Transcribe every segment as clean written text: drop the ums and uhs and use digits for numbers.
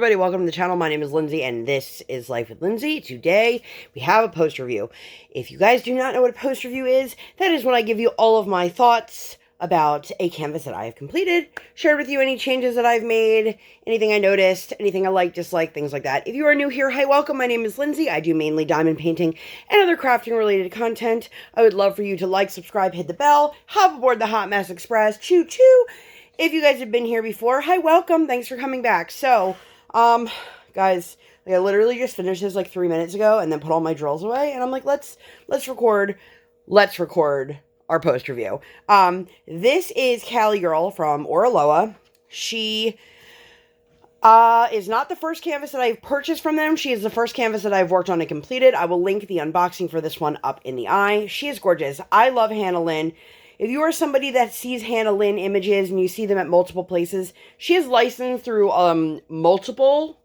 everybody, welcome to the channel. My name is Lindsay and this is Life with Lindsay. Today we have a post review. If you guys do not know what a post review is, that is when I give you all of my thoughts about a canvas that I have completed, shared with you any changes that I've made, anything I noticed, anything I like, dislike, things like that. If you are new here, hi, welcome. My name is Lindsay. I do mainly diamond painting and other crafting related content. I would love for you to like, subscribe, hit the bell, hop aboard the Hot Mess Express, choo choo. If you guys have been here before, hi, welcome. Thanks for coming back. So, guys, like, I literally just finished this like 3 minutes ago and then put all my drills away. And I'm like, let's record our post review. This is Cali Girl from Oraloa. She is not the first canvas that I've purchased from them. She is the first canvas that I've worked on and completed. I will link the unboxing for this one up in the eye. She is gorgeous. I love Hannah Lynn. If you are somebody that sees Hannah Lynn images and you see them at multiple places, she is licensed through multiple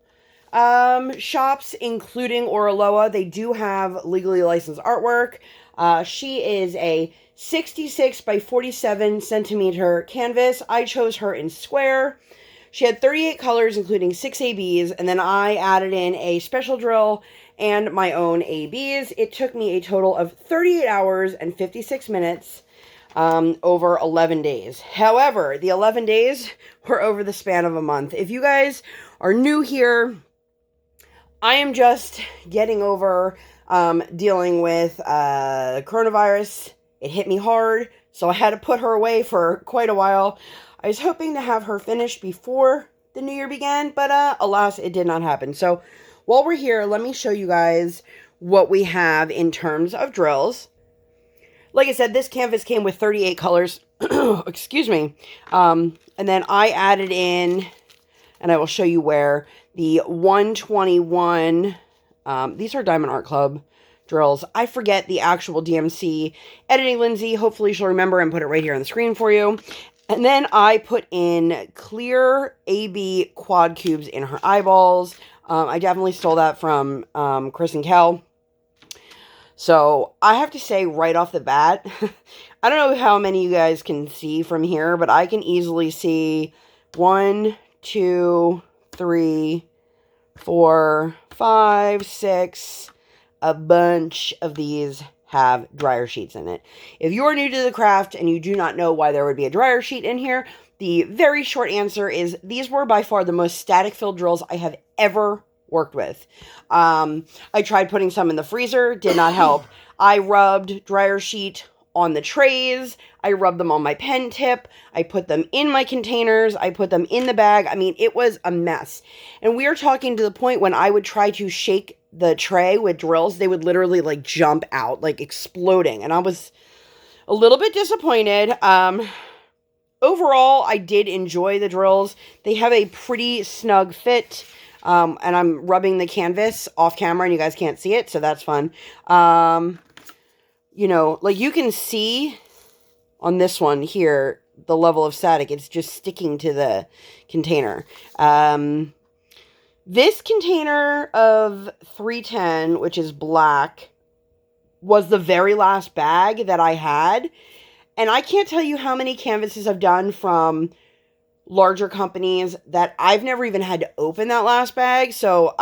shops, including Oraloa. They do have legally licensed artwork. She is a 66 by 47 centimeter canvas. I chose her in square. She had 38 colors, including 6 ABs, and then I added in a special drill and my own ABs. It took me a total of 38 hours and 56 minutes. Over 11 days. However, the 11 days were over the span of a month. If you guys are new here, I am just getting over dealing with coronavirus. It hit me hard, so I had to put her away for quite a while. I was hoping to have her finished before the new year began, but alas, it did not happen. So while we're here, let me show you guys what we have in terms of drills. Like I said, this canvas came with 38 colors. Excuse me. And then I added in, and I will show you where, the 121. These are Diamond Art Club drills. I forget the actual DMC. Editing Lindsay. Hopefully she'll remember and put it right here on the screen for you. And then I put in clear AB quad cubes in her eyeballs. I definitely stole that from Chris and Kel. So, I have to say right off the bat, I don't know how many you guys can see from here, but I can easily see 1, 2, 3, 4, 5, 6, a bunch of these have dryer sheets in it. If you are new to the craft and you do not know why there would be a dryer sheet in here, the very short answer is these were by far the most static filled drills I have ever worked with. I tried putting some in the freezer, did not help. I rubbed dryer sheet on the trays. I rubbed them on my pen tip. I put them in my containers. I put them in the bag. I mean, it was a mess. And we are talking to the point when I would try to shake the tray with drills, they would literally like jump out, like exploding. And I was a little bit disappointed. Overall, I did enjoy the drills. They have a pretty snug fit. And I'm rubbing the canvas off camera and you guys can't see it, so that's fun. You know, like you can see on this one here, the level of static, it's just sticking to the container. This container of 310, which is black, was the very last bag that I had. And I can't tell you how many canvases I've done from larger companies that I've never even had to open that last bag. So,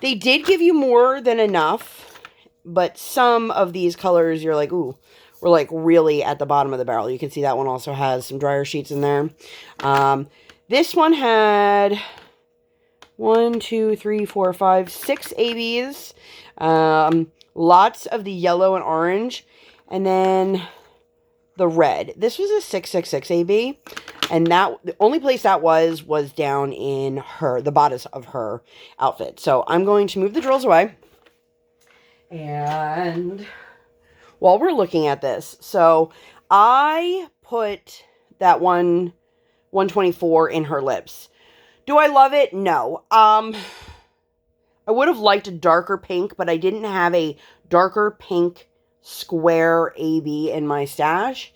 they did give you more than enough, but some of these colors you're like, ooh, we're like really at the bottom of the barrel. You can see that one also has some dryer sheets in there. This one had 1, 2, 3, 4, 5, 6 ABs. Lots of the yellow and orange. And then the red. This was a 666 AB. And that, the only place that was down in the bodice of her outfit. So I'm going to move the drills away. And while we're looking at this, so I put that 124 in her lips. Do I love it? No. I would have liked a darker pink, but I didn't have a darker pink square AB in my stash.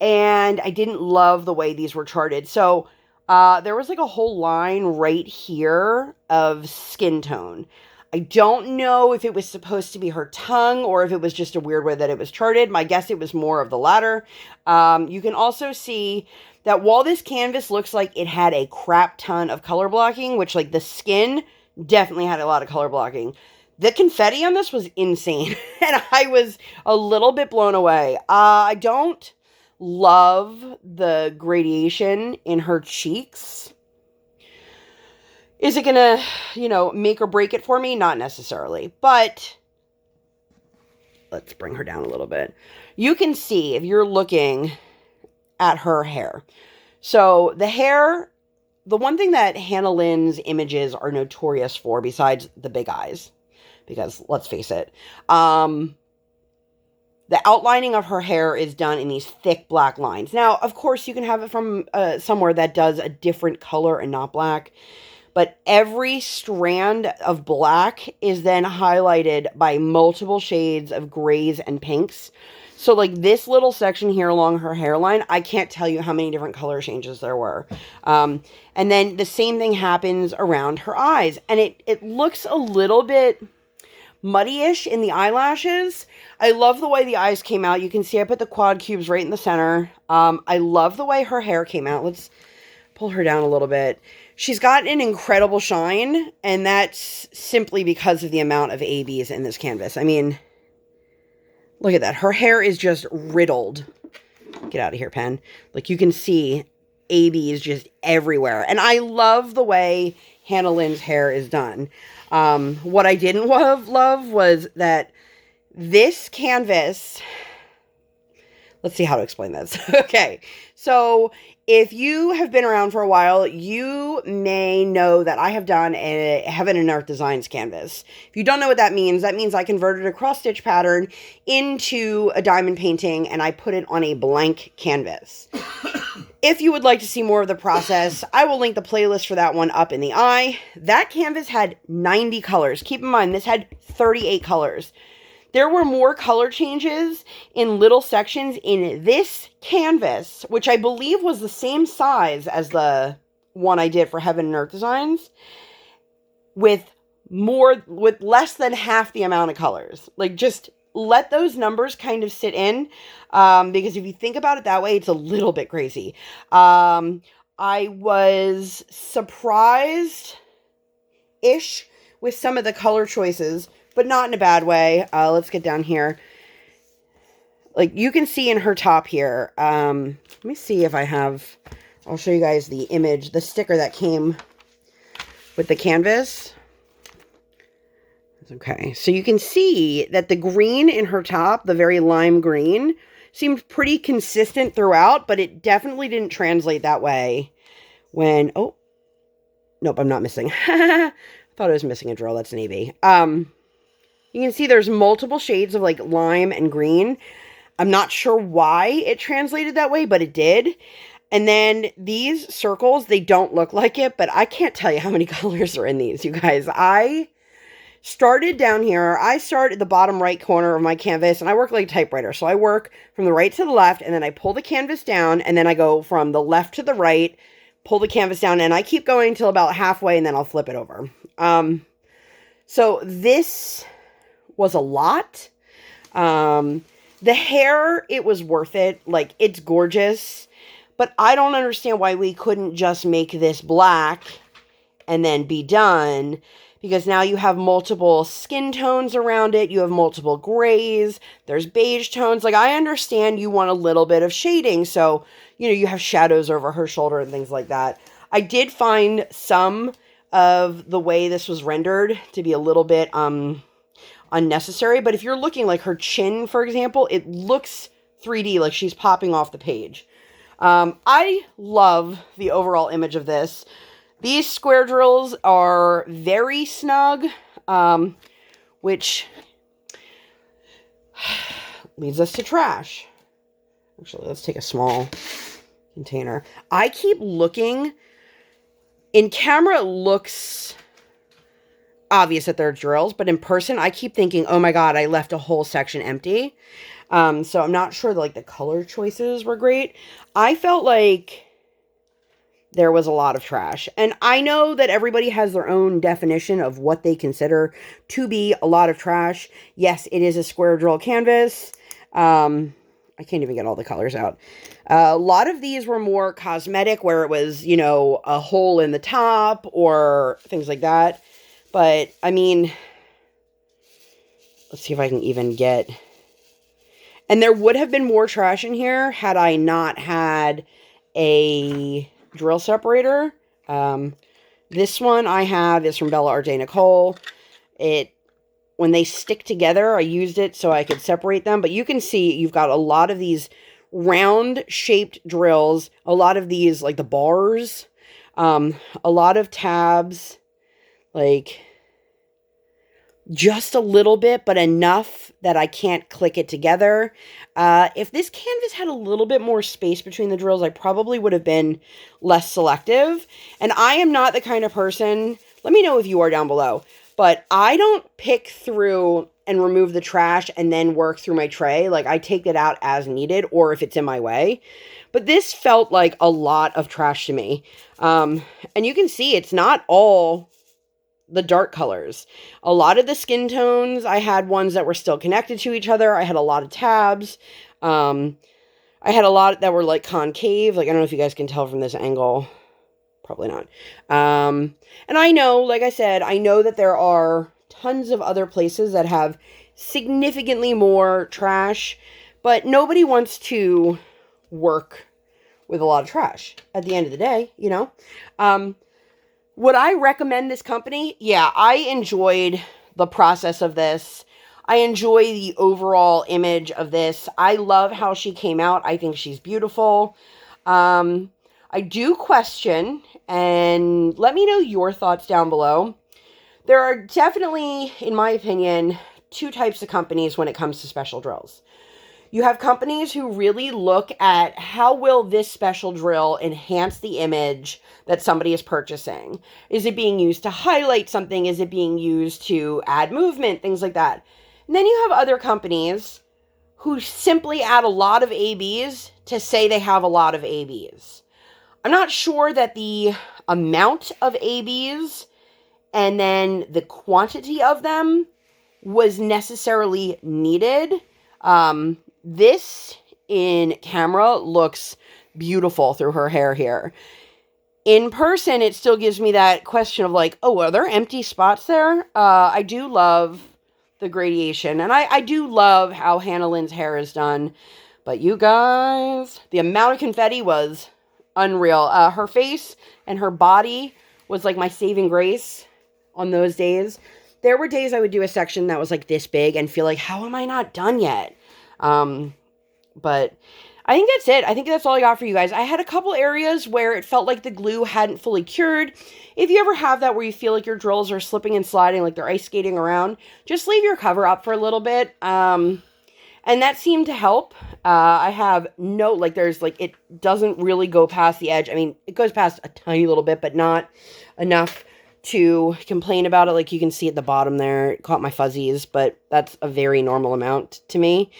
And I didn't love the way these were charted. So, there was like a whole line right here of skin tone. I don't know if it was supposed to be her tongue or if it was just a weird way that it was charted. My guess it was more of the latter. You can also see that while this canvas looks like it had a crap ton of color blocking, which like the skin definitely had a lot of color blocking, the confetti on this was insane. And I was a little bit blown away. I don't love the gradation in her cheeks. Is it gonna, make or break it for me? Not necessarily, but let's bring her down a little bit. You can see if you're looking at her hair. So the hair, the one thing that Hannah Lynn's images are notorious for, besides the big eyes, because let's face it, the outlining of her hair is done in these thick black lines. Now, of course, you can have it from somewhere that does a different color and not black. But every strand of black is then highlighted by multiple shades of grays and pinks. So like this little section here along her hairline, I can't tell you how many different color changes there were. And then the same thing happens around her eyes. And it looks a little bit muddy-ish in the eyelashes. I love the way the eyes came out. You can see I put the quad cubes right in the center. I love the way her hair came out. Let's pull her down a little bit. She's got an incredible shine, and that's simply because of the amount of ABs in this canvas. I mean, look at that. Her hair is just riddled. Get out of here, pen. Like, you can see ABs just everywhere. And I love the way Hannah Lynn's hair is done. What I didn't love was that this canvas... Let's see how to explain this. Okay, so if you have been around for a while, you may know that I have done a Heaven and Earth Designs canvas. If you don't know what that means I converted a cross-stitch pattern into a diamond painting, and I put it on a blank canvas. If you would like to see more of the process, I will link the playlist for that one up in the eye. That canvas had 90 colors. Keep in mind, this had 38 colors. There were more color changes in little sections in this canvas, which I believe was the same size as the one I did for Heaven and Earth Designs, with less than half the amount of colors. Like, just let those numbers kind of sit in, because if you think about it that way, it's a little bit crazy. I was surprised-ish with some of the color choices, but not in a bad way. Let's get down here. Like, you can see in her top here. Let me see if I have... I'll show you guys the image, the sticker that came with the canvas. Okay, so you can see that the green in her top, the very lime green, seemed pretty consistent throughout, but it definitely didn't translate that way when... Oh, nope, I'm not missing. I thought I was missing a drill. That's an AB. You can see there's multiple shades of like lime and green. I'm not sure why it translated that way, but it did. And then these circles, they don't look like it, but I can't tell you how many colors are in these, you guys. I started down here. I start at the bottom right corner of my canvas, and I work like a typewriter. So I work from the right to the left, and then I pull the canvas down, and then I go from the left to the right, pull the canvas down, and I keep going until about halfway, and then I'll flip it over. So this was a lot. The hair, it was worth it. Like, it's gorgeous. But I don't understand why we couldn't just make this black and then be done. Because now you have multiple skin tones around it. You have multiple grays. There's beige tones. Like, I understand you want a little bit of shading. So, you have shadows over her shoulder and things like that. I did find some of the way this was rendered to be a little bit unnecessary, but if you're looking like her chin, for example, it looks 3D, like she's popping off the page. I love the overall image of this. These square drills are very snug, which leads us to trash. Actually, let's take a small container. I keep looking. In camera, it looks obvious that they're drills, but in person, I keep thinking, oh my god, I left a whole section empty. So I'm not sure, like, the color choices were great. I felt like there was a lot of trash. And I know that everybody has their own definition of what they consider to be a lot of trash. Yes, it is a square drill canvas. I can't even get all the colors out. A lot of these were more cosmetic, where it was, you know, a hole in the top or things like that. But, I mean, let's see if I can even get... And there would have been more trash in here had I not had a drill separator. This one I have is from Bella Arte Nicole. When they stick together, I used it so I could separate them. But you can see you've got a lot of these round-shaped drills. A lot of these, like the bars. A lot of tabs. Like, just a little bit, but enough that I can't click it together. If this canvas had a little bit more space between the drills, I probably would have been less selective. And I am not the kind of person, let me know if you are down below, but I don't pick through and remove the trash and then work through my tray. Like, I take it out as needed or if it's in my way. But this felt like a lot of trash to me. And you can see it's not all the dark colors. A lot of the skin tones, I had ones that were still connected to each other. I had a lot of tabs. I had a lot that were like concave. Like, I don't know if you guys can tell from this angle. Probably not. And I know, like I said, I know that there are tons of other places that have significantly more trash, but nobody wants to work with a lot of trash at the end of the day, you know? Would I recommend this company? Yeah, I enjoyed the process of this. I enjoy the overall image of this. I love how she came out. I think she's beautiful. I do question, and let me know your thoughts down below. There are definitely, in my opinion, two types of companies when it comes to special drills. You have companies who really look at how will this special drill enhance the image that somebody is purchasing. Is it being used to highlight something? Is it being used to add movement? Things like that. And then you have other companies who simply add a lot of ABs to say they have a lot of ABs. I'm not sure that the amount of ABs and then the quantity of them was necessarily needed. This in camera looks beautiful through her hair here. In person, it still gives me that question of like, oh, are there empty spots there? I do love the gradation, and I do love how Hannah Lynn's hair is done. But you guys, the amount of confetti was unreal. Her face and her body was like my saving grace on those days. There were days I would do a section that was like this big and feel like, how am I not done yet? But I think that's it. I think that's all I got for you guys. I had a couple areas where it felt like the glue hadn't fully cured. If you ever have that where you feel like your drills are slipping and sliding, like they're ice skating around, just leave your cover up for a little bit. And that seemed to help. I have no, like there's like, it doesn't really go past the edge. I mean, it goes past a tiny little bit, but not enough to complain about it. Like you can see at the bottom there, it caught my fuzzies, but that's a very normal amount to me.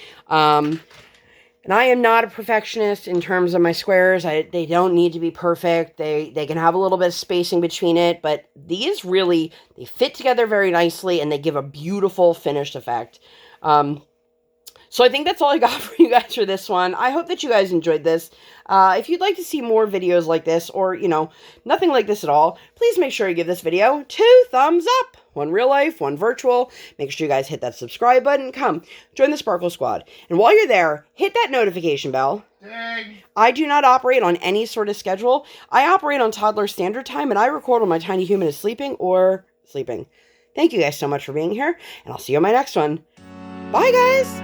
And I am not a perfectionist in terms of my squares. They don't need to be perfect. They can have a little bit of spacing between it, but these really, they fit together very nicely and they give a beautiful finished effect. So I think that's all I got for you guys for this one. I hope that you guys enjoyed this. If you'd like to see more videos like this, or, you know, nothing like this at all, please make sure you give this video 2 thumbs up. One real life, one virtual. Make sure you guys hit that subscribe button. Come, join the Sparkle Squad. And while you're there, hit that notification bell. Dang. I do not operate on any sort of schedule. I operate on toddler standard time, and I record when my tiny human is sleeping or sleeping. Thank you guys so much for being here, and I'll see you on my next one. Bye, guys!